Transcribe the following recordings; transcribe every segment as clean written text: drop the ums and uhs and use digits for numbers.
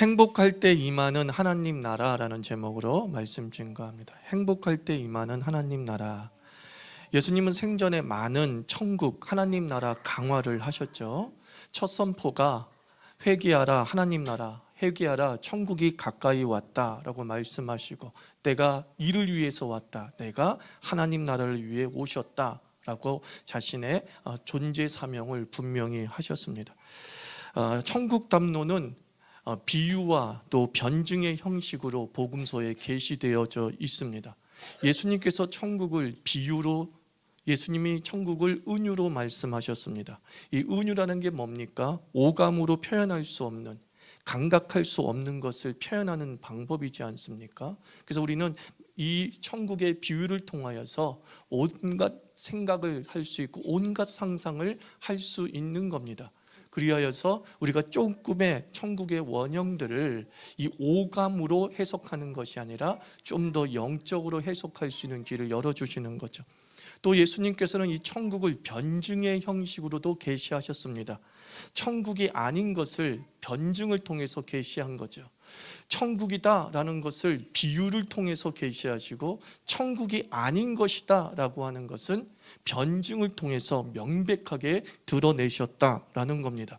행복할 때 임하는 하나님 나라라는 제목으로 말씀 증거합니다. 행복할 때 임하는 하나님 나라. 예수님은 생전에 많은 천국 하나님 나라 강화를 하셨죠. 첫 선포가 회개하라 하나님 나라, 회개하라 천국이 가까이 왔다라고 말씀하시고, 내가 이를 위해서 왔다, 내가 하나님 나라를 위해 오셨다라고 자신의 존재 사명을 분명히 하셨습니다. 천국 담론은 비유와 또 변증의 형식으로 복음서에 계시되어져 있습니다. 예수님께서 천국을 비유로, 예수님이 천국을 은유로 말씀하셨습니다. 이 은유라는 게 뭡니까? 오감으로 표현할 수 없는, 감각할 수 없는 것을 표현하는 방법이지 않습니까? 그래서 우리는 이 천국의 비유를 통하여서 온갖 생각을 할 수 있고 온갖 상상을 할 수 있는 겁니다. 그리하여서 우리가 조금의 천국의 원형들을 이 오감으로 해석하는 것이 아니라 좀 더 영적으로 해석할 수 있는 길을 열어주시는 거죠. 또 예수님께서는 이 천국을 변증의 형식으로도 계시하셨습니다. 천국이 아닌 것을 변증을 통해서 계시한 거죠. 천국이다라는 것을 비유를 통해서 계시하시고, 천국이 아닌 것이다라고 하는 것은 변증을 통해서 명백하게 드러내셨다라는 겁니다.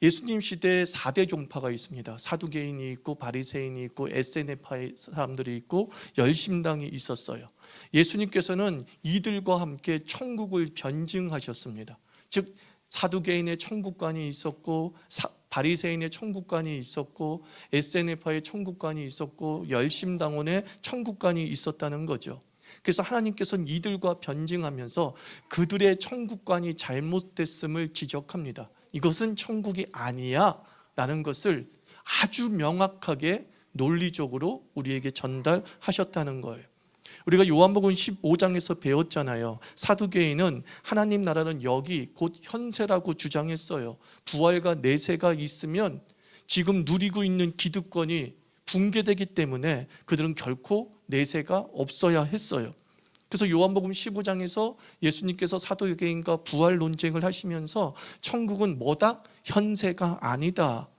예수님 시대에 4대 종파가 있습니다. 사두개인이 있고 바리새인이 있고 에세네파의 사람들이 있고 열심당이 있었어요. 예수님께서는 이들과 함께 천국을 변증하셨습니다. 즉 사두개인의 천국관이 있었고 바리새인의 천국관이 있었고 에세네파의 천국관이 있었고 열심당원의 천국관이 있었다는 거죠. 그래서 하나님께서는 이들과 변증하면서 그들의 천국관이 잘못됐음을 지적합니다. 이것은 천국이 아니야 라는 것을 아주 명확하게 논리적으로 우리에게 전달하셨다는 거예요. 우리가 요한복음 15장에서 배웠잖아요. 사두개인은 하나님 나라는 여기 곧 현세라고 주장했어요. 부활과 내세가 있으면 지금 누리고 있는 기득권이 붕괴되기 때문에 그들은 결코 내세가 없어야 했어요. 그래서 요한복음 15장에서 예수님께서 사두개인과 부활 논쟁을 하시면서 천국은 뭐다? 현세가 아니다.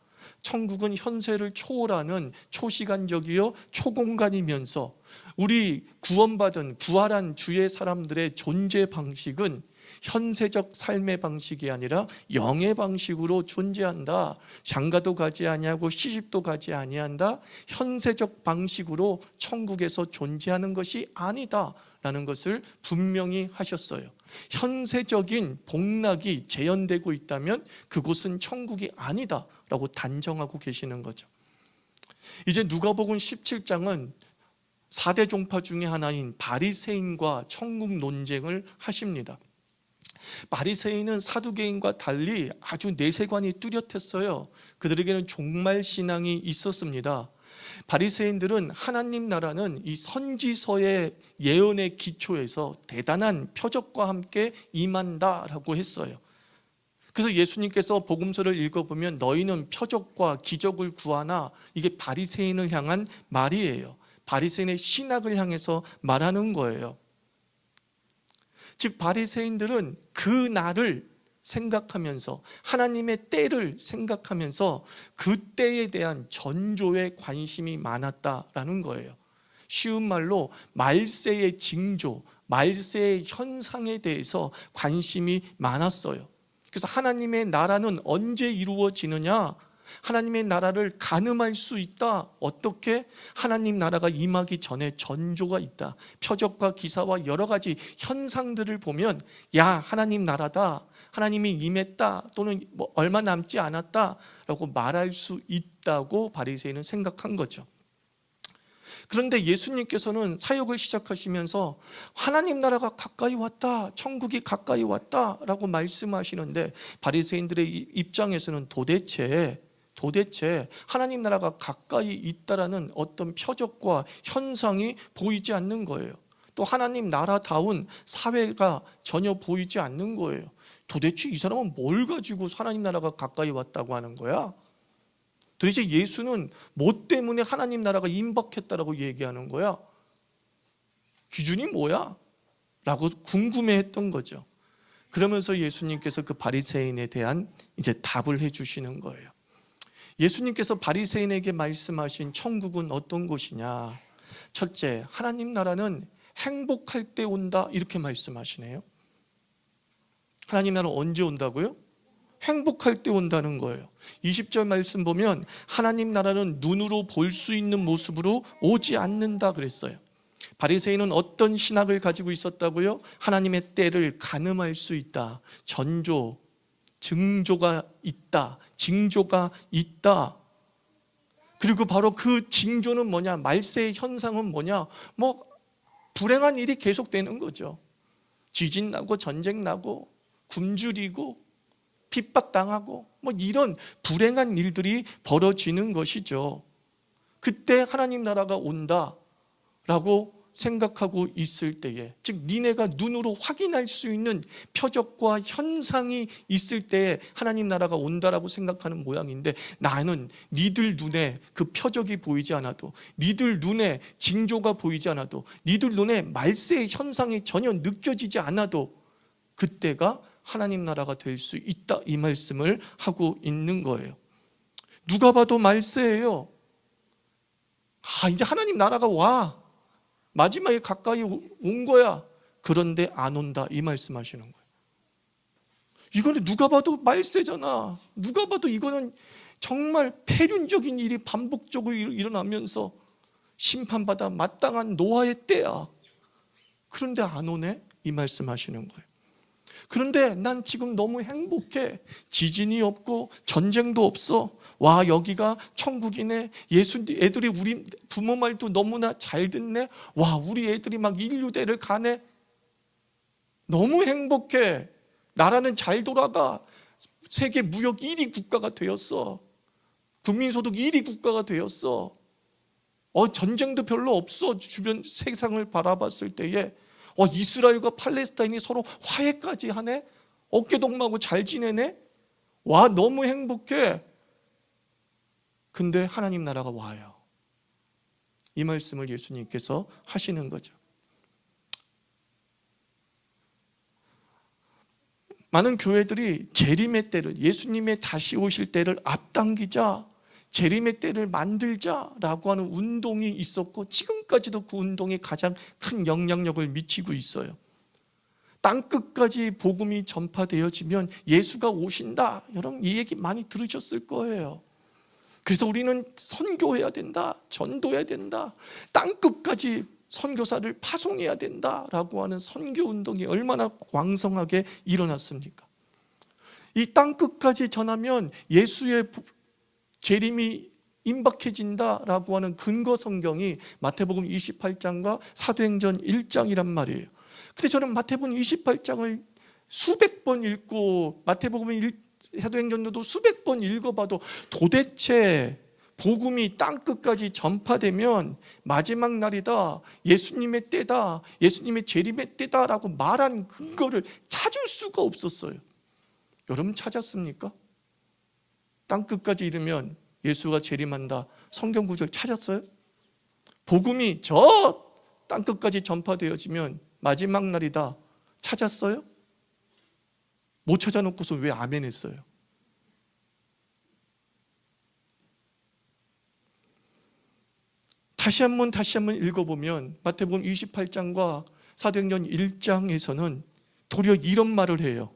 천국은 현세를 초월하는 초시간적이요 초공간이면서 우리 구원받은 부활한 주의 사람들의 존재 방식은 현세적 삶의 방식이 아니라 영의 방식으로 존재한다. 장가도 가지 아니하고 시집도 가지 아니한다. 현세적 방식으로 천국에서 존재하는 것이 아니다 라는 것을 분명히 하셨어요. 현세적인 복락이 재현되고 있다면 그곳은 천국이 아니다 라고 단정하고 계시는 거죠. 이제 누가복음 17장은 4대 종파 중에 하나인 바리새인과 천국 논쟁을 하십니다. 바리새인은 사두개인과 달리 아주 내세관이 뚜렷했어요. 그들에게는 종말 신앙이 있었습니다. 바리새인들은 하나님 나라는 이 선지서의 예언의 기초에서 대단한 표적과 함께 임한다라고 했어요. 그래서 예수님께서 복음서를 읽어보면 너희는 표적과 기적을 구하나, 이게 바리새인을 향한 말이에요. 바리새인의 신학을 향해서 말하는 거예요. 즉 바리새인들은 그 날을 생각하면서 하나님의 때를 생각하면서 그 때에 대한 전조에 관심이 많았다라는 거예요. 쉬운 말로 말세의 징조, 말세의 현상에 대해서 관심이 많았어요. 그래서 하나님의 나라는 언제 이루어지느냐? 하나님의 나라를 가늠할 수 있다. 어떻게? 하나님 나라가 임하기 전에 전조가 있다. 표적과 기사와 여러 가지 현상들을 보면 야, 하나님 나라다, 하나님이 임했다, 또는 얼마 남지 않았다 라고 말할 수 있다고 바리새인은 생각한 거죠. 그런데 예수님께서는 사역을 시작하시면서 하나님 나라가 가까이 왔다, 천국이 가까이 왔다 라고 말씀하시는데 바리새인들의 입장에서는 도대체 하나님 나라가 가까이 있다라는 어떤 표적과 현상이 보이지 않는 거예요. 또 하나님 나라다운 사회가 전혀 보이지 않는 거예요. 도대체 이 사람은 뭘 가지고 하나님 나라가 가까이 왔다고 하는 거야? 도대체 예수는 뭐 때문에 하나님 나라가 임박했다라고 얘기하는 거야? 기준이 뭐야? 라고 궁금해했던 거죠. 그러면서 예수님께서 그 바리새인에 대한 이제 답을 해주시는 거예요. 예수님께서 바리새인에게 말씀하신 천국은 어떤 곳이냐? 첫째, 하나님 나라는 행복할 때 온다, 이렇게 말씀하시네요. 하나님 나라는 언제 온다고요? 행복할 때 온다는 거예요. 20절 말씀 보면 하나님 나라는 눈으로 볼 수 있는 모습으로 오지 않는다 그랬어요. 바리새인은 어떤 신학을 가지고 있었다고요? 하나님의 때를 가늠할 수 있다. 전조, 증조가 있다. 징조가 있다. 그리고 바로 그 징조는 뭐냐? 말세의 현상은 뭐냐? 불행한 일이 계속되는 거죠. 지진 나고 전쟁 나고 굶주리고 핍박당하고 이런 불행한 일들이 벌어지는 것이죠. 그때 하나님 나라가 온다라고 생각하고 있을 때에, 즉 니네가 눈으로 확인할 수 있는 표적과 현상이 있을 때에 하나님 나라가 온다라고 생각하는 모양인데, 나는 니들 눈에 그 표적이 보이지 않아도, 니들 눈에 징조가 보이지 않아도, 니들 눈에 말세의 현상이 전혀 느껴지지 않아도 그때가 하나님 나라가 될 수 있다, 이 말씀을 하고 있는 거예요. 누가 봐도 말세예요. 이제 하나님 나라가 와, 마지막에 가까이 온 거야. 그런데 안 온다, 이 말씀하시는 거예요. 이거는 누가 봐도 말세잖아. 누가 봐도 이거는 정말 폐륜적인 일이 반복적으로 일어나면서 심판받아 마땅한 노아의 때야. 그런데 안 오네, 이 말씀하시는 거예요. 그런데 난 지금 너무 행복해. 지진이 없고 전쟁도 없어. 와, 여기가 천국이네. 애들이 우리 부모 말도 너무나 잘 듣네. 와, 우리 애들이 막 인류대를 가네. 너무 행복해. 나라는 잘 돌아가. 세계 무역 1위 국가가 되었어. 국민소득 1위 국가가 되었어. 전쟁도 별로 없어. 주변 세상을 바라봤을 때에 이스라엘과 팔레스타인이 서로 화해까지 하네. 어깨동무하고 잘 지내네. 와, 너무 행복해. 근데 하나님 나라가 와요. 이 말씀을 예수님께서 하시는 거죠. 많은 교회들이 재림의 때를, 예수님의 다시 오실 때를 앞당기자, 재림의 때를 만들자라고 하는 운동이 있었고, 지금까지도 그 운동이 가장 큰 영향력을 미치고 있어요. 땅끝까지 복음이 전파되어지면 예수가 오신다, 여러분 이 얘기 많이 들으셨을 거예요. 그래서 우리는 선교해야 된다, 전도해야 된다, 땅끝까지 선교사를 파송해야 된다라고 하는 선교 운동이 얼마나 왕성하게 일어났습니까? 이 땅끝까지 전하면 예수의 재림이 임박해진다라고 하는 근거 성경이 마태복음 28장과 사도행전 1장이란 말이에요. 근데 저는 마태복음 28장을 수백 번 읽고 사도행전도 수백 번 읽어봐도 도대체 복음이 땅끝까지 전파되면 마지막 날이다, 예수님의 때다, 예수님의 재림의 때다라고 말한 근거를 찾을 수가 없었어요. 여러분 찾았습니까? 땅끝까지 이르면 예수가 재림한다, 성경 구절 찾았어요? 복음이 저 땅끝까지 전파되어지면 마지막 날이다, 찾았어요? 못 찾아놓고서 왜 아멘 했어요? 다시 한번 읽어보면 마태복음 28장과 사도행전 1장에서는 도리어 이런 말을 해요.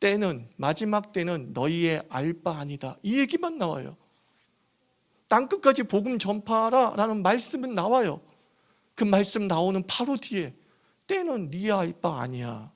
때는, 마지막 때는 너희의 알 바 아니다, 이 얘기만 나와요. 땅끝까지 복음 전파하라 라는 말씀은 나와요. 그 말씀 나오는 바로 뒤에 때는 네 알 바 아니야.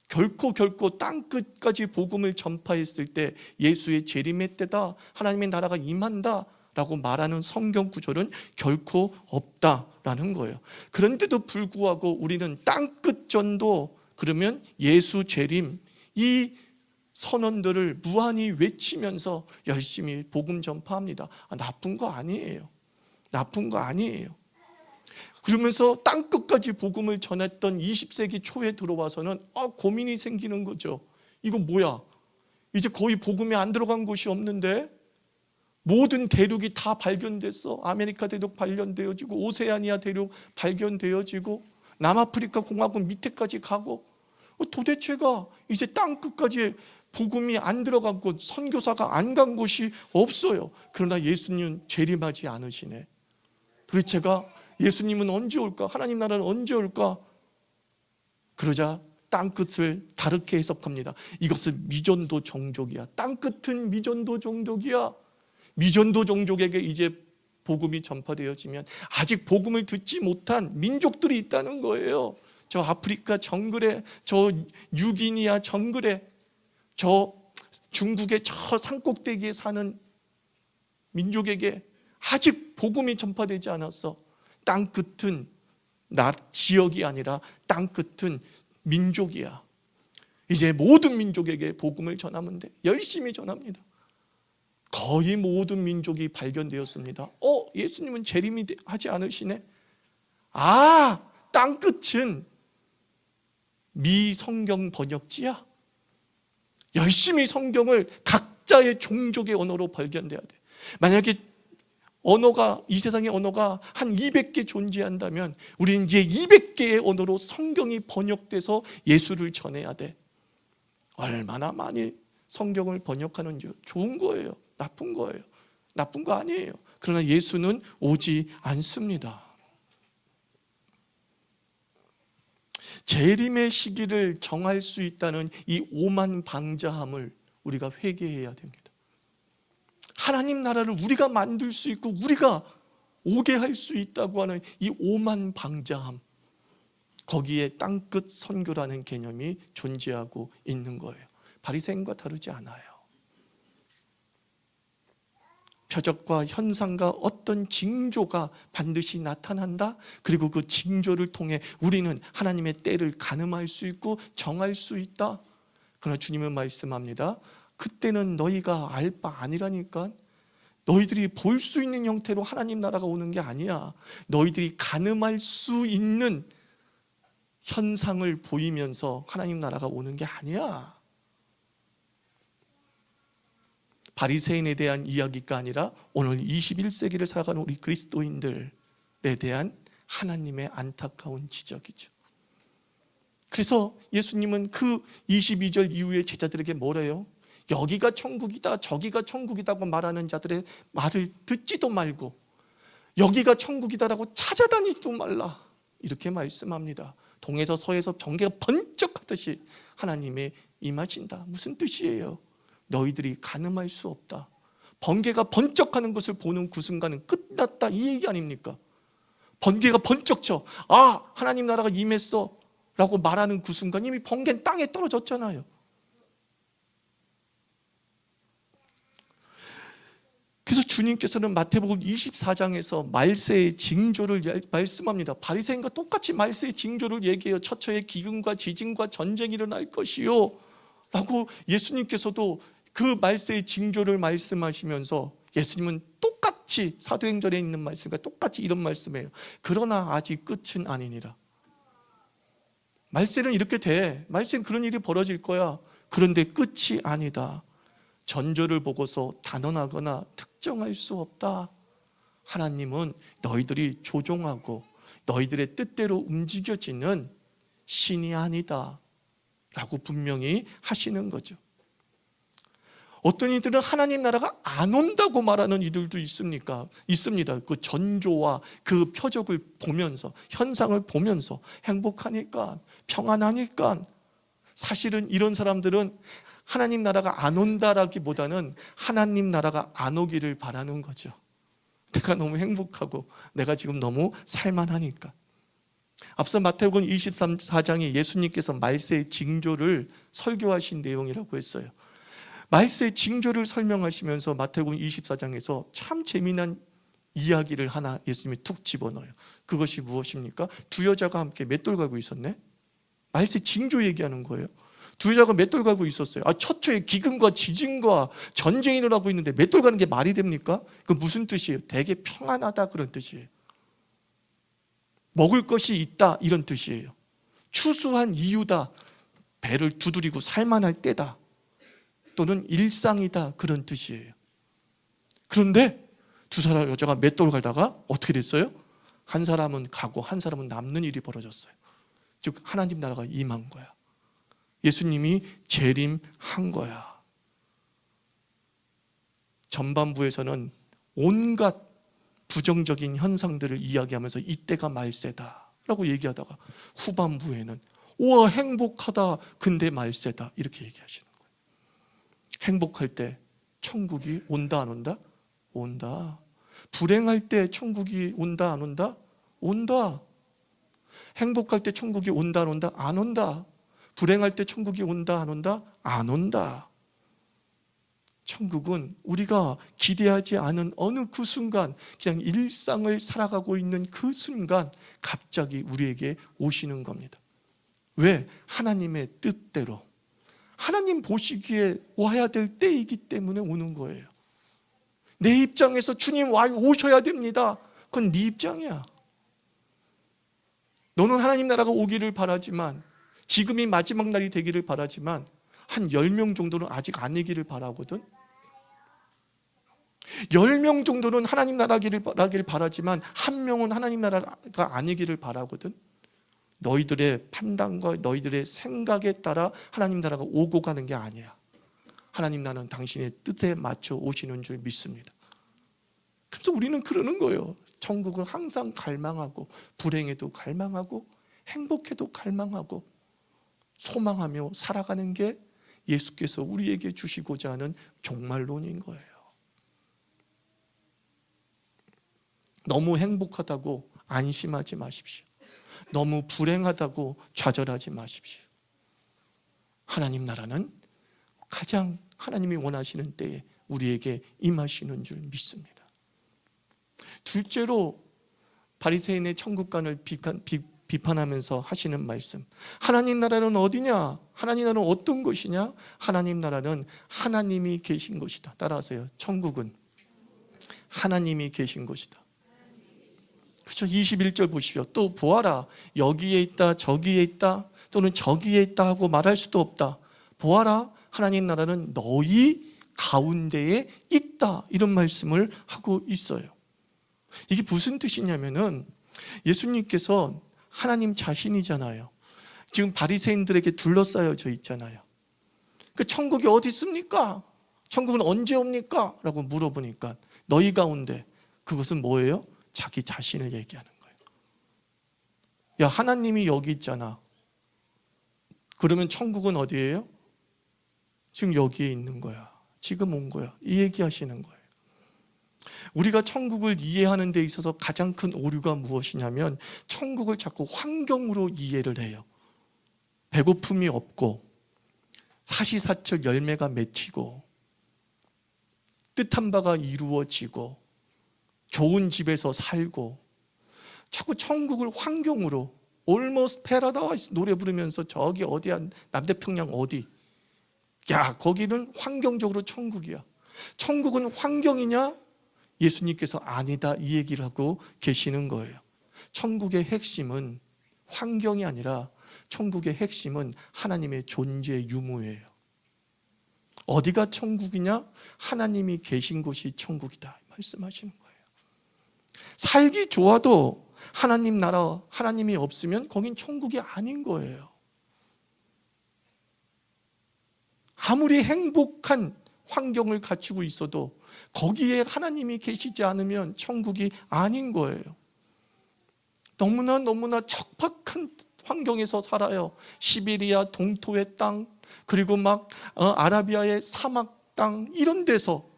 결코 땅끝까지 복음을 전파했을 때 예수의 재림의 때다, 하나님의 나라가 임한다 라고 말하는 성경 구절은 결코 없다라는 거예요. 그런데도 불구하고 우리는 땅끝 전도, 그러면 예수 재림, 이 선언들을 무한히 외치면서 열심히 복음 전파합니다. 나쁜 거 아니에요. 나쁜 거 아니에요. 그러면서 땅끝까지 복음을 전했던 20세기 초에 들어와서는 고민이 생기는 거죠. 이거 뭐야? 이제 거의 복음이 안 들어간 곳이 없는데, 모든 대륙이 다 발견됐어. 아메리카 대륙 발견되어지고, 오세아니아 대륙 발견되어지고, 남아프리카 공화국 밑에까지 가고, 도대체가 이제 땅끝까지 복음이 안 들어간 곳, 선교사가 안 간 곳이 없어요. 그러나 예수님은 재림하지 않으시네. 그래서 제가 예수님은 언제 올까? 하나님 나라는 언제 올까? 그러자 땅끝을 다르게 해석합니다. 이것은 미전도 종족이야. 땅끝은 미전도 종족이야. 미전도 종족에게 이제 복음이 전파되어지면 아직 복음을 듣지 못한 민족들이 있다는 거예요. 저 아프리카 정글에, 저 뉴기니아 정글에, 저 중국의 저 산꼭대기에 사는 민족에게 아직 복음이 전파되지 않았어. 땅끝은 지역이 아니라 땅끝은 민족이야. 이제 모든 민족에게 복음을 전하면 돼. 열심히 전합니다. 거의 모든 민족이 발견되었습니다. 예수님은 재림이 하지 않으시네. 땅끝은 미성경 번역지야. 열심히 성경을 각자의 종족의 언어로 발견돼야 돼. 만약에 이 세상의 언어가 한 200개 존재한다면 우리는 이제 200개의 언어로 성경이 번역돼서 예수를 전해야 돼. 얼마나 많이 성경을 번역하는지 좋은 거예요? 나쁜 거예요? 나쁜 거 아니에요. 그러나 예수는 오지 않습니다. 재림의 시기를 정할 수 있다는 이 오만방자함을 우리가 회개해야 됩니다. 하나님 나라를 우리가 만들 수 있고 우리가 오게 할 수 있다고 하는 이 오만방자함, 거기에 땅끝 선교라는 개념이 존재하고 있는 거예요. 바리새인과 다르지 않아요. 표적과 현상과 어떤 징조가 반드시 나타난다. 그리고 그 징조를 통해 우리는 하나님의 때를 가늠할 수 있고 정할 수 있다. 그러나 주님은 말씀합니다. 그때는 너희가 알 바 아니라니까. 너희들이 볼 수 있는 형태로 하나님 나라가 오는 게 아니야. 너희들이 가늠할 수 있는 현상을 보이면서 하나님 나라가 오는 게 아니야. 바리새인에 대한 이야기가 아니라 오늘 21세기를 살아가는 우리 그리스도인들에 대한 하나님의 안타까운 지적이죠. 그래서 예수님은 그 22절 이후에 제자들에게 뭐래요? 여기가 천국이다, 저기가 천국이다고 말하는 자들의 말을 듣지도 말고 여기가 천국이다라고 찾아다니지도 말라, 이렇게 말씀합니다. 동에서 서에서 번개가 번쩍하듯이 하나님의 임하신다. 무슨 뜻이에요? 너희들이 가늠할 수 없다. 번개가 번쩍하는 것을 보는 그 순간은 끝났다, 이 얘기 아닙니까? 번개가 번쩍 쳐, 하나님 나라가 임했어 라고 말하는 그 순간 이미 번개는 땅에 떨어졌잖아요. 그래서 주님께서는 마태복음 24장에서 말세의 징조를 말씀합니다. 바리새인과 똑같이 말세의 징조를 얘기해요. 처처의 기근과 지진과 전쟁이 일어날 것이요 라고 예수님께서도 그 말세의 징조를 말씀하시면서 예수님은 똑같이 사도행전에 있는 말씀과 똑같이 이런 말씀이에요. 그러나 아직 끝은 아니니라. 말세는 이렇게 돼. 말세는 그런 일이 벌어질 거야. 그런데 끝이 아니다. 전조를 보고서 단언하거나 특정할 수 없다. 하나님은 너희들이 조종하고 너희들의 뜻대로 움직여지는 신이 아니다 라고 분명히 하시는 거죠. 어떤 이들은 하나님 나라가 안 온다고 말하는 이들도 있습니다. 그 전조와 그 표적을 보면서, 현상을 보면서 행복하니까, 평안하니까. 사실은 이런 사람들은 하나님 나라가 안 온다라기보다는 하나님 나라가 안 오기를 바라는 거죠. 내가 너무 행복하고 내가 지금 너무 살만하니까. 앞서 마태복음 24장에 예수님께서 말세의 징조를 설교하신 내용이라고 했어요. 말세의 징조를 설명하시면서 마태복음 24장에서 참 재미난 이야기를 하나 예수님이 툭 집어넣어요. 그것이 무엇입니까? 두 여자가 함께 맷돌 갈고 있었네. 말세 징조 얘기하는 거예요. 두 여자가 맷돌 갈고 있었어요. 처처에 기근과 지진과 전쟁이 일어나고 있는데 맷돌 가는 게 말이 됩니까? 그 무슨 뜻이에요? 되게 평안하다, 그런 뜻이에요. 먹을 것이 있다, 이런 뜻이에요. 추수한 이유다, 배를 두드리고 살만할 때다, 또는 일상이다, 그런 뜻이에요. 그런데 두 사람 여자가 맷돌 갈다가 어떻게 됐어요? 한 사람은 가고 한 사람은 남는 일이 벌어졌어요. 즉 하나님 나라가 임한 거야. 예수님이 재림한 거야. 전반부에서는 온갖 부정적인 현상들을 이야기하면서 이때가 말세다 라고 얘기하다가 후반부에는 우와 행복하다 근데 말세다 이렇게 얘기하시는 거예요. 행복할 때 천국이 온다 안 온다? 온다. 불행할 때 천국이 온다 안 온다? 온다. 행복할 때 천국이 온다 안 온다? 안 온다. 불행할 때 천국이 온다 안 온다? 안 온다. 천국은 우리가 기대하지 않은 어느 그 순간, 그냥 일상을 살아가고 있는 그 순간 갑자기 우리에게 오시는 겁니다. 왜? 하나님의 뜻대로, 하나님 보시기에 와야 될 때이기 때문에 오는 거예요. 내 입장에서 주님 오셔야 됩니다. 그건 네 입장이야. 너는 하나님 나라가 오기를 바라지만, 지금이 마지막 날이 되기를 바라지만 한 10명 정도는 아직 아니기를 바라거든. 10명 정도는 하나님 나라기를 바라지만 한 명은 하나님 나라가 아니기를 바라거든. 너희들의 판단과 너희들의 생각에 따라 하나님 나라가 오고 가는 게 아니야. 하나님 나라는 당신의 뜻에 맞춰 오시는 줄 믿습니다. 그래서 우리는 그러는 거예요. 천국을 항상 갈망하고, 불행에도 갈망하고, 행복해도 갈망하고, 소망하며 살아가는 게 예수께서 우리에게 주시고자 하는 종말론인 거예요. 너무 행복하다고 안심하지 마십시오. 너무 불행하다고 좌절하지 마십시오. 하나님 나라는 가장 하나님이 원하시는 때에 우리에게 임하시는 줄 믿습니다. 둘째로 바리새인의 천국관을 비판하면서 하시는 말씀, 하나님 나라는 어디냐? 하나님 나라는 어떤 것이냐? 하나님 나라는 하나님이 계신 것이다. 따라하세요. 천국은 하나님이 계신 것이다. 그렇죠? 21절 보십시오. 또 보아라, 여기에 있다 저기에 있다 또는 저기에 있다 하고 말할 수도 없다. 보아라, 하나님 나라는 너희 가운데에 있다. 이런 말씀을 하고 있어요. 이게 무슨 뜻이냐면은 예수님께서 하나님 자신이잖아요. 지금 바리새인들에게 둘러싸여져 있잖아요. 그 천국이 어디 있습니까? 천국은 언제 옵니까? 라고 물어보니까 너희 가운데, 그것은 뭐예요? 자기 자신을 얘기하는 거예요. 야, 하나님이 여기 있잖아. 그러면 천국은 어디예요? 지금 여기에 있는 거야. 지금 온 거야. 이 얘기하시는 거예요. 우리가 천국을 이해하는 데 있어서 가장 큰 오류가 무엇이냐면 천국을 자꾸 환경으로 이해를 해요. 배고픔이 없고 사시사철 열매가 맺히고 뜻한 바가 이루어지고 좋은 집에서 살고, 자꾸 천국을 환경으로 Almost Paradise 노래 부르면서 저기 어디야, 남태평양 어디, 야 거기는 환경적으로 천국이야. 천국은 환경이냐? 예수님께서 아니다 이 얘기를 하고 계시는 거예요. 천국의 핵심은 환경이 아니라 천국의 핵심은 하나님의 존재 유무예요. 어디가 천국이냐? 하나님이 계신 곳이 천국이다 말씀하시는 거예요. 살기 좋아도 하나님 나라, 하나님이 없으면 거긴 천국이 아닌 거예요. 아무리 행복한 환경을 갖추고 있어도 거기에 하나님이 계시지 않으면 천국이 아닌 거예요. 너무나 척박한 환경에서 살아요. 시베리아 동토의 땅, 그리고 막 아라비아의 사막 땅, 이런 데서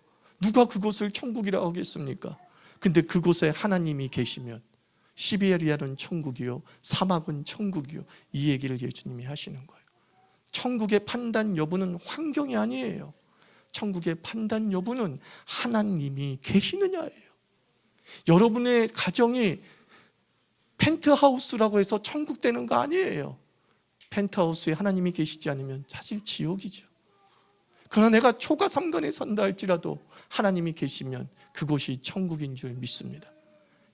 누가 그곳을 천국이라고 하겠습니까? 근데 그곳에 하나님이 계시면 시베리아는 천국이요, 사막은 천국이요, 이 얘기를 예수님이 하시는 거예요. 천국의 판단 여부는 환경이 아니에요. 천국의 판단 여부는 하나님이 계시느냐예요. 여러분의 가정이 펜트하우스라고 해서 천국 되는 거 아니에요. 펜트하우스에 하나님이 계시지 않으면 사실 지옥이죠. 그러나 내가 초가 삼간에 산다 할지라도 하나님이 계시면 그곳이 천국인 줄 믿습니다.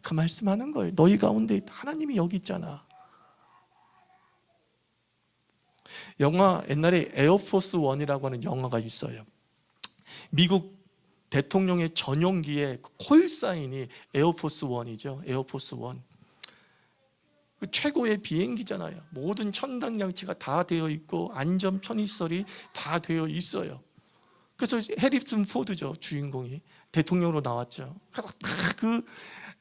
그 말씀하는 거예요. 너희 가운데 하나님이 여기 있잖아. 영화, 옛날에 에어포스 원이라고 하는 영화가 있어요. 미국 대통령의 전용기의 콜사인이 에어포스 원이죠. 에어포스 원. 그 최고의 비행기잖아요. 모든 첨단 장치가 다 되어 있고 안전 편의시설이 다 되어 있어요. 그래서 해리슨 포드죠, 주인공이 대통령으로 나왔죠. 그래서 딱 그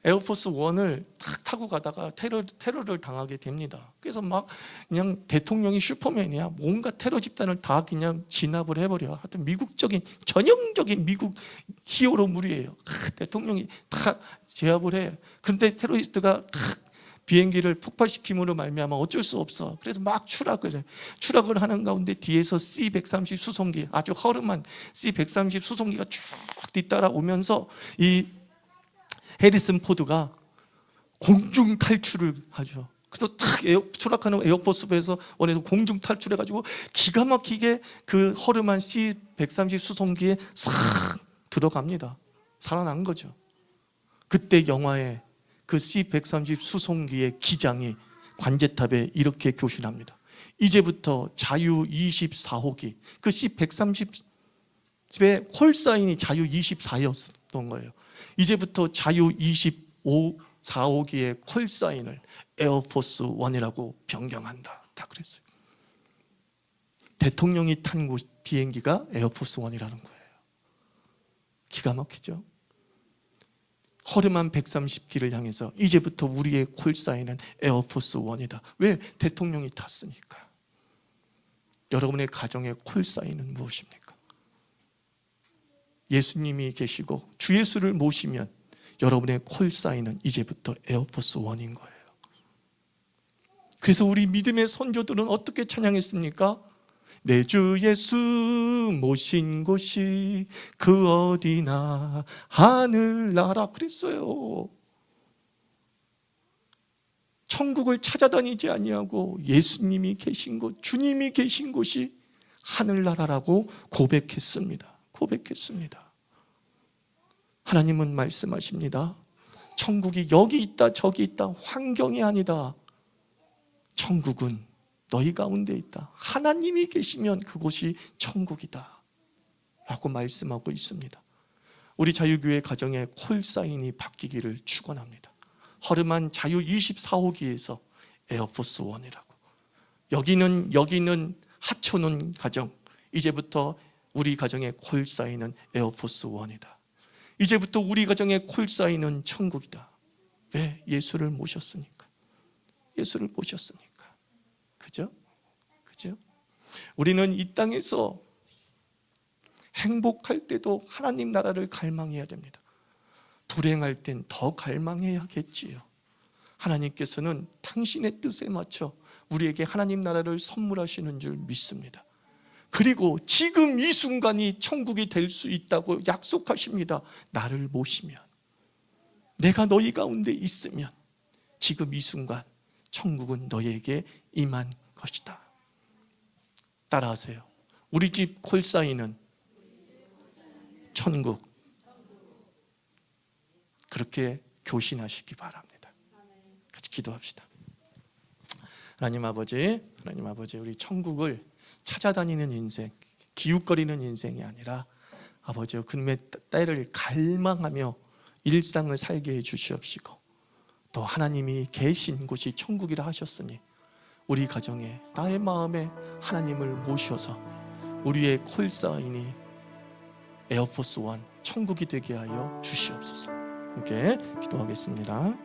에어포스 1을 탁 타고 가다가 테러를 당하게 됩니다. 그래서 막 그냥 대통령이 슈퍼맨이야. 뭔가 테러 집단을 다 그냥 진압을 해버려. 하여튼 미국적인 전형적인 미국 히어로물이에요. 대통령이 다 제압을 해. 그런데 테러리스트가 비행기를 폭발시킴으로 말미암아 어쩔 수 없어. 그래서 막 추락을 해. 추락을 하는 가운데 뒤에서 C-130 수송기, 아주 허름한 C-130 수송기가 쭉 뒤따라오면서 이 해리슨 포드가 공중 탈출을 하죠. 그래서 탁 추락하는 에어포스에서 원에서 공중 탈출해가지고 기가 막히게 그 허름한 C-130 수송기에 싹 들어갑니다. 살아난 거죠. 그때 영화에 그 C-130 수송기의 기장이 관제탑에 이렇게 교신합니다. 이제부터 자유 24호기, 그 C-130의 콜사인이 자유 24였던 거예요. 이제부터 자유 24호기의 콜사인을 에어포스 1이라고 변경한다. 다 그랬어요. 대통령이 탄 비행기가 에어포스 1이라는 거예요. 기가 막히죠? 허름한 130기를 향해서 이제부터 우리의 콜사인은 에어포스 1이다. 왜? 대통령이 탔으니까. 여러분의 가정의 콜사인은 무엇입니까? 예수님이 계시고 주 예수를 모시면 여러분의 콜사인은 이제부터 에어포스 1인 거예요. 그래서 우리 믿음의 선조들은 어떻게 찬양했습니까? 내 주 예수 모신 곳이 그 어디나 하늘나라 그랬어요. 천국을 찾아다니지 아니하고 예수님이 계신 곳, 주님이 계신 곳이 하늘나라라고 고백했습니다. 하나님은 말씀하십니다. 천국이 여기 있다 저기 있다 환경이 아니다. 천국은 너희 가운데 있다. 하나님이 계시면 그곳이 천국이다 라고 말씀하고 있습니다. 우리 자유교회 가정의 콜사인이 바뀌기를 축원합니다. 허름한 자유 24호기에서 에어포스 1이라고. 여기는 하초는 가정, 이제부터 우리 가정의 콜사인은 에어포스 1이다. 이제부터 우리 가정의 콜사인은 천국이다. 왜? 예수를 모셨으니까. 그죠? 우리는 이 땅에서 행복할 때도 하나님 나라를 갈망해야 됩니다. 불행할 땐 더 갈망해야겠지요. 하나님께서는 당신의 뜻에 맞춰 우리에게 하나님 나라를 선물하시는 줄 믿습니다. 그리고 지금 이 순간이 천국이 될 수 있다고 약속하십니다. 나를 모시면, 내가 너희 가운데 있으면 지금 이 순간 천국은 너희에게 임한 것이다. 따라하세요. 우리 집 콜사인은 천국. 그렇게 교신하시기 바랍니다. 같이 기도합시다. 하나님 아버지, 우리 천국을 찾아다니는 인생, 기웃거리는 인생이 아니라 아버지여 그놈의 때를 갈망하며 일상을 살게 해 주시옵시고, 또 하나님이 계신 곳이 천국이라 하셨으니 우리 가정에, 나의 마음에 하나님을 모셔서 우리의 콜사인이 에어포스 1 천국이 되게 하여 주시옵소서. 함께 기도하겠습니다.